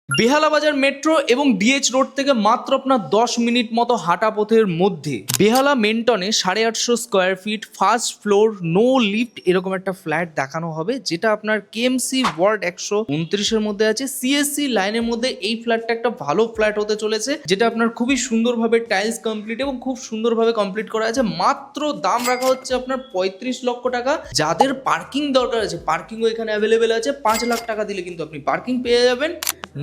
বেহালা বাজার মেট্রো এবং DH road থেকে মাত্র আপনার 10 মিনিট মতো হাঁটা পথের মধ্যে বেহালা মেন্টনে 850 square feet first floor no lift এরকম একটা ফ্ল্যাট দেখানো হবে, যেটা আপনার কেএমসি ওয়ার্ড 129 মধ্যে আছে। সিএসসি লাইনের মধ্যে এই ফ্ল্যাটটা একটা ভালো ফ্ল্যাট হতে চলেছে, যেটা আপনার খুবই সুন্দরভাবে টাইলস কমপ্লিট এবং খুব সুন্দরভাবে কমপ্লিট করা আছে। মাত্র দাম রাখা হচ্ছে আপনার 35 লক্ষ টাকা। যাদের পার্কিং দরকার আছে, পার্কিংও এখানে অ্যাভেলেবেল আছে। 5 লাখ টাকা দিলে কিন্তু আপনি পার্কিং পেয়ে যাবেন।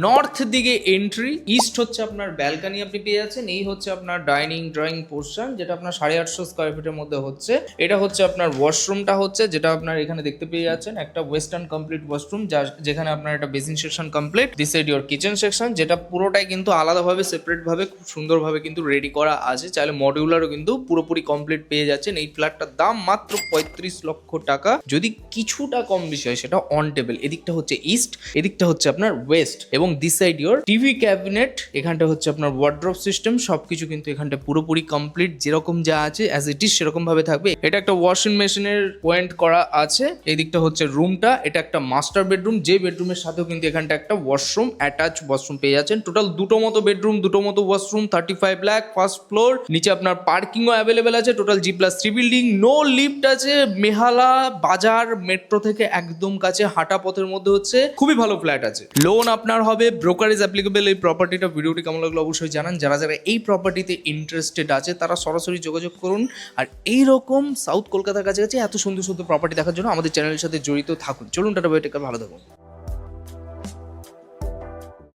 নর্থ দিকে এন্ট্রি, ইস্ট হচ্ছে আপনার ব্যালকানি আপনি পেয়ে যাচ্ছেন। এই হচ্ছে আপনার ডাইনিং ড্রয়িং পোর্শন, যেটা আপনার 850 স্কোয়ার ফিটের মধ্যে হচ্ছে। এটা হচ্ছে আপনার ওয়াশরুমটা হচ্ছে, যেটা আপনার এখানে দেখতে পেয়ে যাচ্ছেন একটা ওয়েস্টার্ন কমপ্লিট ওয়াশরুম, যেখানে আপনার একটা basin section complete. This side your kitchen section, যেটা পুরোটাই কিন্তু আলাদাভাবে সেপারেট ভাবে খুব সুন্দরভাবে কিন্তু রেডি করা আছে। চাইলে মডিউলারও কিন্তু পুরোপুরি কমপ্লিট পেয়ে যাচ্ছেন। এই ফ্ল্যাটটার দাম মাত্র 35 লক্ষ টাকা। যদি কিছুটা কম বেশি হয় সেটা অন টেবিল। এদিকটা হচ্ছে ইস্ট, এদিকটা হচ্ছে আপনার ওয়েস্ট, এবং this side your TV cabinet. এখানটা হচ্ছে আপনার ওয়ার্ড্রপ সিস্টেম। সবকিছু কিন্তু এখানটা পুরোপুরি কমপ্লিট, যেরকম যা আছে অ্যাজ ইট ইজ সেরকম ভাবে থাকবে। এটা একটা ওয়াশিং মেশিনের পয়েন্ট করা আছে। এই দিকটা হচ্ছে রুমটা, এটা একটা মাস্টার বেডরুম, যে বেডরুমের সাথেও কিন্তু এখানটা একটা ওয়াশরুম, অ্যাটাচ ওয়াশরুম পেয়ে যাচ্ছেন। টোটাল দুটো মতো বেডরুম, দুটো মতো ওয়াশরুম, 35 লাখ ফার্স্ট ফ্লোর। নিচে আপনার পার্কিংও অ্যাভেলেবেল আছে। Total G+3 building, no lift আছে। মেহালা বাজার মেট্রো থেকে একদম কাছে, হাঁটা পথের মধ্যে হচ্ছে। খুবই ভালো ফ্ল্যাট আছে। লোন আপনার হবে, ব্রোকারেজ অ্যাপ্লিকেবল। এই প্রপার্টিটা, ভিডিওটি কেমন লাগলো অবশ্যই জানান। যারা যারা এই প্রপার্টিতে ইন্টারেস্টেড আছে তারা সরাসরি যোগাযোগ করুন। আর এইরকম সাউথ কলকাতার কাছাকাছি এত সুন্দর সুন্দর প্রপার্টি দেখার জন্য আমাদের চ্যানেলের সাথে জড়িত থাকুন। চলুন, টাটা বাই, টেক কেয়ার, ভালো থাকুন।